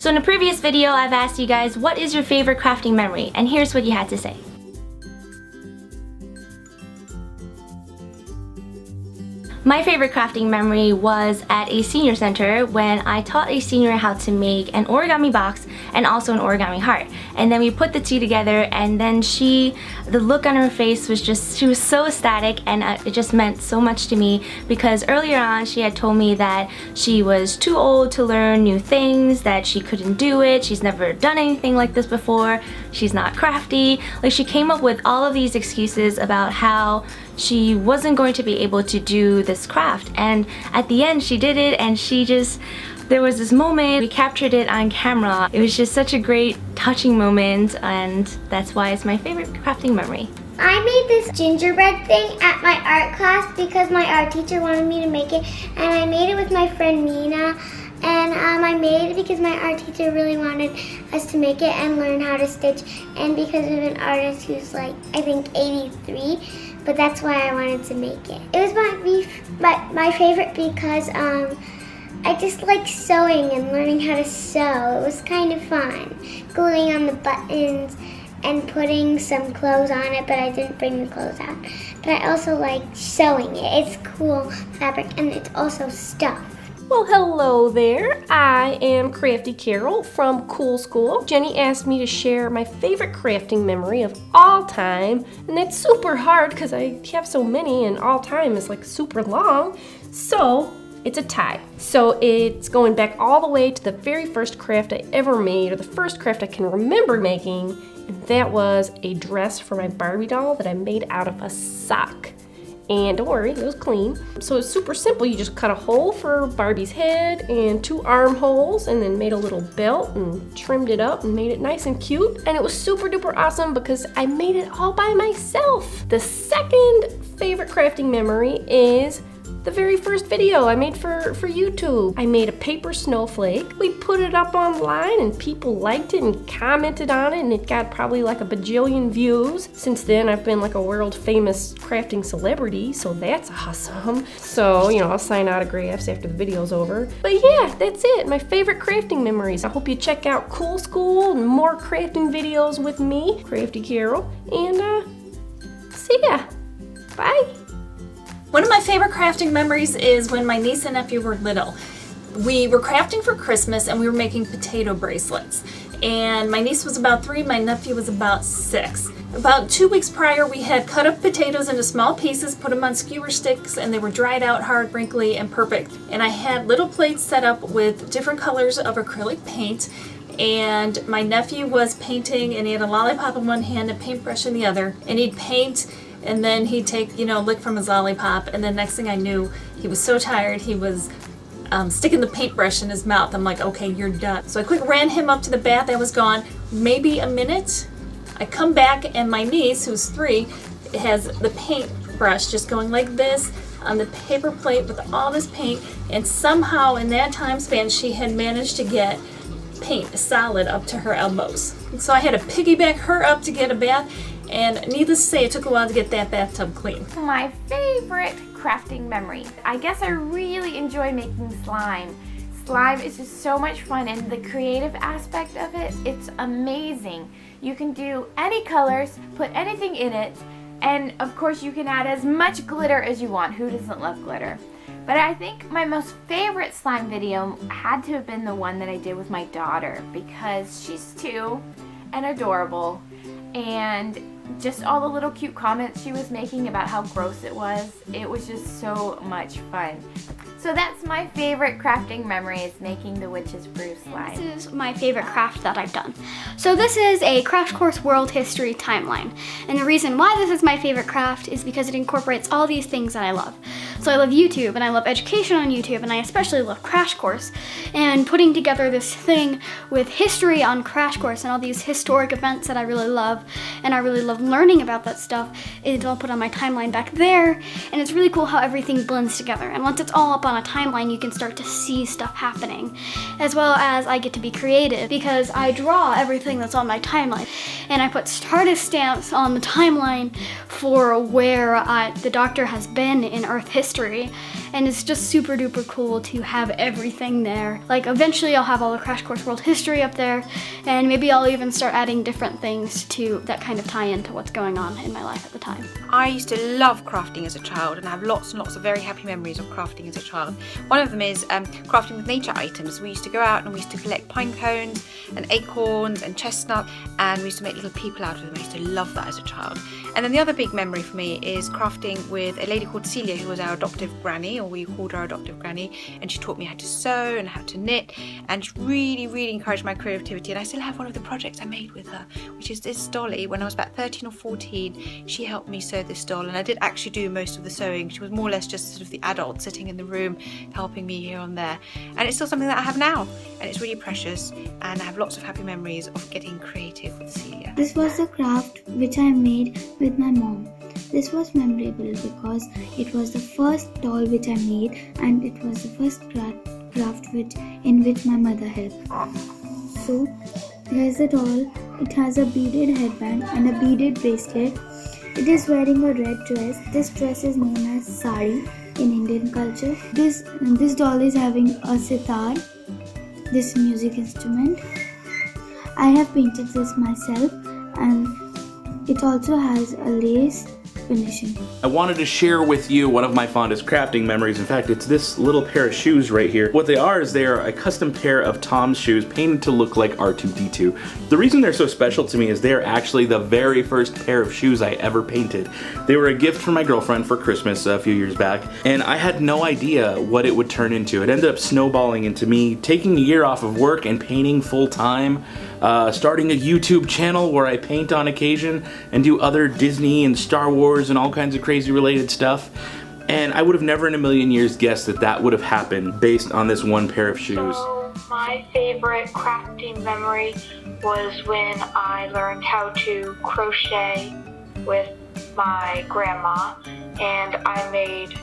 So in a previous video, I've asked you guys, what is your favorite crafting memory? And here's what you had to say. My favorite crafting memory was at a senior center when I taught a senior how to make an origami box and also an origami heart. And then we put the two together, and then the look on her face was just, she was so ecstatic, and it just meant so much to me because earlier on she had told me that she was too old to learn new things, that she couldn't do it, she's never done anything like this before, she's not crafty. Like, she came up with all of these excuses about how she wasn't going to be able to do this craft, and at the end she did it, and there was this moment, we captured it on camera. It was just such a great, touching moment, and that's why it's my favorite crafting memory. I made this gingerbread thing at my art class because my art teacher wanted me to make it, and I made it with my friend Nina. And I made it because my art teacher really wanted us to make it and learn how to stitch, and because of an artist who's like, I think 83, but that's why I wanted to make it. It was my favorite because I just like sewing and learning how to sew. It was kind of fun. Gluing on the buttons and putting some clothes on it, but I didn't bring the clothes out. But I also like sewing it. It's cool fabric, and it's also stuff. Well, hello there. I am Crafty Carol from Cool School. Jenny asked me to share my favorite crafting memory of all time, and that's super hard because I have so many, and all time is like super long. So it's a tie. So it's going back all the way to the very first craft I ever made, or the first craft I can remember making, and that was a dress for my Barbie doll that I made out of a sock. And don't worry, it was clean. So it's super simple. You just cut a hole for Barbie's head and 2 armholes, and then made a little belt and trimmed it up and made it nice and cute. And it was super duper awesome because I made it all by myself. The second favorite crafting memory is the very first video I made for YouTube. I made a paper snowflake. We put it up online and people liked it and commented on it, and it got probably like a bajillion views. Since then I've been like a world famous crafting celebrity, so that's awesome. So, you know, I'll sign autographs after the video's over. But yeah, that's it, my favorite crafting memories. I hope you check out Cool School and more crafting videos with me, Crafty Carol, and see ya. Bye. One of my favorite crafting memories is when my niece and nephew were little. We were crafting for Christmas and we were making potato bracelets. And my niece was about 3, my nephew was about 6. About 2 weeks prior, we had cut up potatoes into small pieces, put them on skewer sticks, and they were dried out, hard, wrinkly, and perfect. And I had little plates set up with different colors of acrylic paint. And my nephew was painting, and he had a lollipop in one hand and a paintbrush in the other. And he'd paint, and then he'd take, you know, a lick from his lollipop, and then next thing I knew, he was so tired, he was sticking the paintbrush in his mouth. I'm like, okay, you're done. So I quick ran him up to the bath. I was gone maybe a minute. I come back, and my niece, who's 3, has the paintbrush just going like this on the paper plate with all this paint, and somehow in that time span, she had managed to get paint solid up to her elbows. So I had to piggyback her up to get a bath, and needless to say, it took a while to get that bathtub clean. My favorite crafting memory. I guess I really enjoy making slime. Slime is just so much fun, and the creative aspect of it, it's amazing. You can do any colors, put anything in it, and of course you can add as much glitter as you want. Who doesn't love glitter? But I think my most favorite slime video had to have been the one that I did with my daughter, because she's 2 and adorable, and just all the little cute comments she was making about how gross it was just so much fun. So that's my favorite crafting memory, is making the witch's brew slime. This is my favorite craft that I've done. So this is a Craft Course World History Timeline. And the reason why this is my favorite craft is because it incorporates all these things that I love. So I love YouTube, and I love education on YouTube, and I especially love Crash Course. And putting together this thing with history on Crash Course and all these historic events that I really love, and I really love learning about that stuff, is all put on my timeline back there. And it's really cool how everything blends together. And once it's all up on a timeline, you can start to see stuff happening, as well as I get to be creative because I draw everything that's on my timeline, and I put artist stamps on the timeline for where the Doctor has been in Earth history, and it's just super duper cool to have everything there. Like eventually I'll have all the Crash Course World History up there, and maybe I'll even start adding different things to that kind of tie into what's going on in my life at the time. I used to love crafting as a child, and I have lots and lots of very happy memories of crafting as a child. One of them is crafting with nature items. We used to go out and we used to collect pine cones and acorns and chestnut, and we used to make little people out of them. I used to love that as a child. And then the other big memory for me is crafting with a lady called Celia, who was our adoptive granny, or we called her our adoptive granny, and she taught me how to sew and how to knit, and she really encouraged my creativity. And I still have one of the projects I made with her, which is this dolly. When I was about 13 or 14, she helped me sew this doll, and I did actually do most of the sewing. She was more or less just sort of the adult sitting in the room helping me here and there, and it's still something that I have now, and it's really precious, and I have lots of happy memories of getting creative with Celia. This was a craft which I made with my mom. This was memorable because it was the first doll which I made, and it was the first craft in which my mother helped. So here's the doll. It has a beaded headband and a beaded bracelet. It is wearing a red dress. This dress is known as sari in Indian culture. This doll is having a sitar, this music instrument. I have painted this myself, and it also has a lace finishing. I wanted to share with you one of my fondest crafting memories. In fact, it's this little pair of shoes right here. What they are is they are a custom pair of Tom's shoes painted to look like R2-D2. The reason they're so special to me is they're actually the very first pair of shoes I ever painted. They were a gift from my girlfriend for Christmas a few years back, and I had no idea what it would turn into. It ended up snowballing into me taking a year off of work and painting full time, starting a YouTube channel where I paint on occasion and do other Disney and Star Wars and all kinds of crazy related stuff. And I would have never in a million years guessed that that would have happened based on this one pair of shoes. So my favorite crafting memory was when I learned how to crochet with my grandma, and I made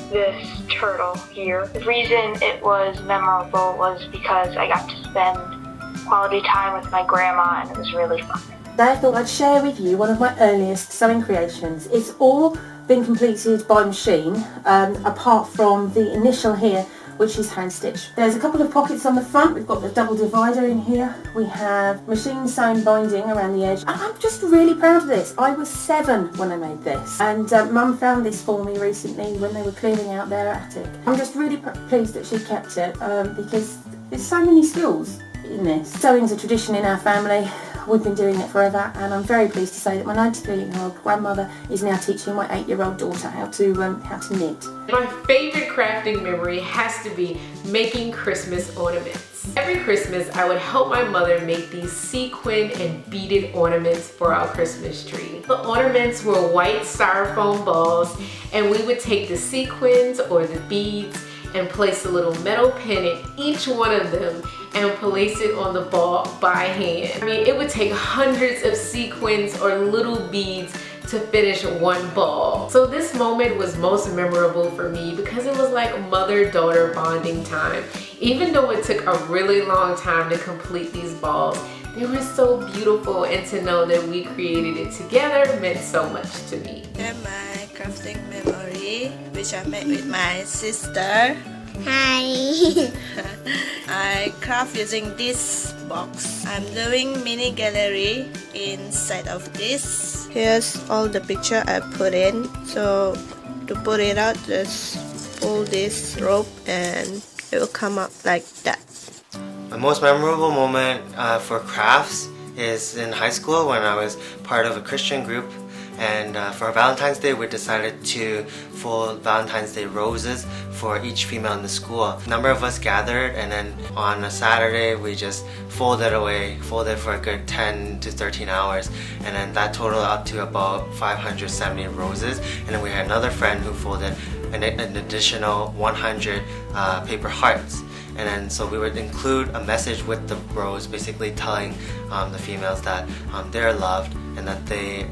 this turtle here. The reason it was memorable was because I got to spend quality time with my grandma, and it was really fun. I thought I'd share with you one of my earliest sewing creations. It's all been completed by machine, apart from the initial here, which is hand stitched. There's a couple of pockets on the front. We've got the double divider in here. We have machine sewn binding around the edge. And I'm just really proud of this. I was 7 when I made this, and Mum found this for me recently when they were cleaning out their attic. I'm just really pleased that she kept it, because there's so many skills in this. Sewing's a tradition in our family. We've been doing it forever, and I'm very pleased to say that my 93-year-old grandmother is now teaching my 8-year-old daughter how to knit. My favorite crafting memory has to be making Christmas ornaments. Every Christmas, I would help my mother make these sequin and beaded ornaments for our Christmas tree. The ornaments were white styrofoam balls, and we would take the sequins or the beads and place a little metal pin in each one of them and place it on the ball by hand. I mean, it would take hundreds of sequins or little beads to finish one ball. So this moment was most memorable for me because it was like mother-daughter bonding time. Even though it took a really long time to complete these balls, they were so beautiful, and to know that we created it together meant so much to me. And my crafting memory, which I made with my sister. Hi! I craft using this box. I'm doing mini gallery inside of this. Here's all the picture I put in. So to put it out, just pull this rope and it will come up like that. My most memorable moment for crafts is in high school when I was part of a Christian group, and for Valentine's Day we decided to fold Valentine's Day roses for each female in the school. A number of us gathered, and then on a Saturday we just folded for a good 10 to 13 hours, and then that totaled up to about 570 roses. And then we had another friend who folded an additional 100 paper hearts. And then so we would include a message with the rose, basically telling the females that they're loved and that they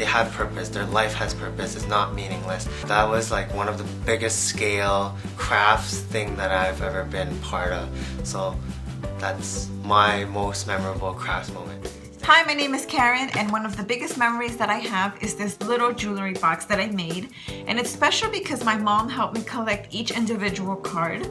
have purpose, their life has purpose, it's not meaningless. That was like one of the biggest scale crafts thing that I've ever been part of. So that's my most memorable crafts moment. Hi, my name is Karen, and one of the biggest memories that I have is this little jewelry box that I made. And it's special because my mom helped me collect each individual card.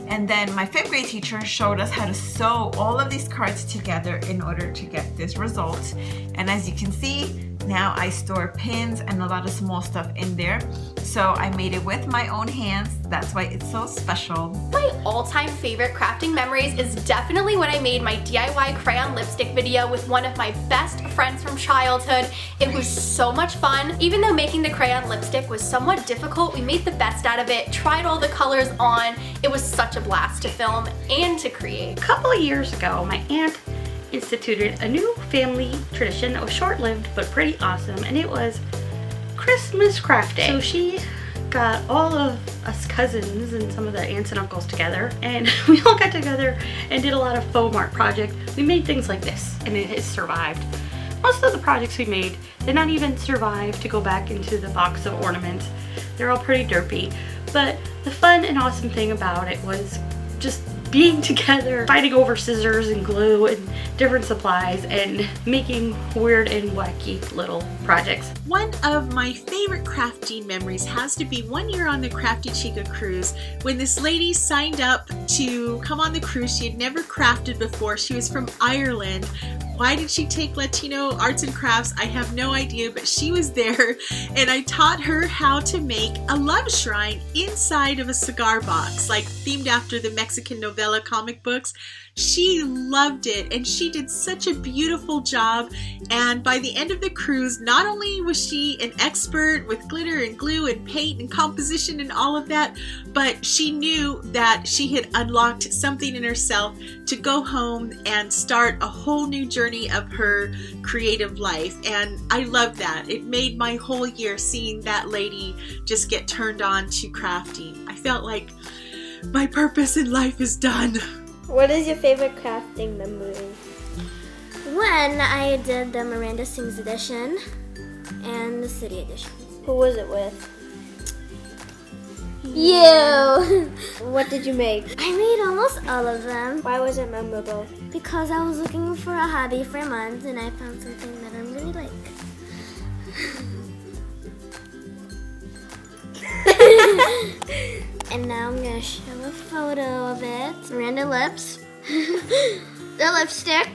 And then my 5th grade teacher showed us how to sew all of these cards together in order to get this result. And as you can see, now I store pins and a lot of small stuff in there. So I made it with my own hands. That's why it's so special. My all-time favorite crafting memories is definitely when I made my DIY crayon lipstick video with one of my best friends from childhood. It was so much fun. Even though making the crayon lipstick was somewhat difficult, we made the best out of it, tried all the colors on. It was such a blast to film and to create. A couple of years ago, my aunt instituted a new family tradition that was short-lived but pretty awesome, and it was Christmas crafting. So she got all of us cousins and some of the aunts and uncles together, and we all got together and did a lot of faux art projects. We made things like this, and it has survived. Most of the projects we made did not even survive to go back into the box of ornaments. They're all pretty derpy, but the fun and awesome thing about it was just being together, fighting over scissors and glue and different supplies, and making weird and wacky little projects. One of my favorite crafting memories has to be one year on the Crafty Chica cruise when this lady signed up to come on the cruise. She had never crafted before. She was from Ireland. Why did she take Latino arts and crafts? I have no idea, but she was there, and I taught her how to make a love shrine inside of a cigar box, like themed after the Mexican novella comic books. She loved it, and she did such a beautiful job. And by the end of the cruise, not only was she an expert with glitter and glue and paint and composition and all of that, but she knew that she had unlocked something in herself to go home and start a whole new journey of her creative life. And I love that. It made my whole year seeing that lady just get turned on to crafting. I felt like my purpose in life is done. What is your favorite crafting memory? When I did the Miranda Sings edition and the City edition. Who was it with? You! What did you make? I made almost all of them. Why was it memorable? Because I was looking for a hobby for months and I found something that I really like. And now I'm gonna show a photo of it. Miranda lips. The lipstick.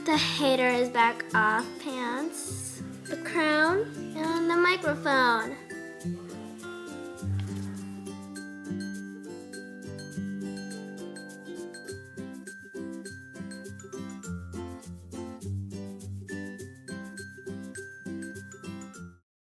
The hater is back off pants. The crown. And the microphone.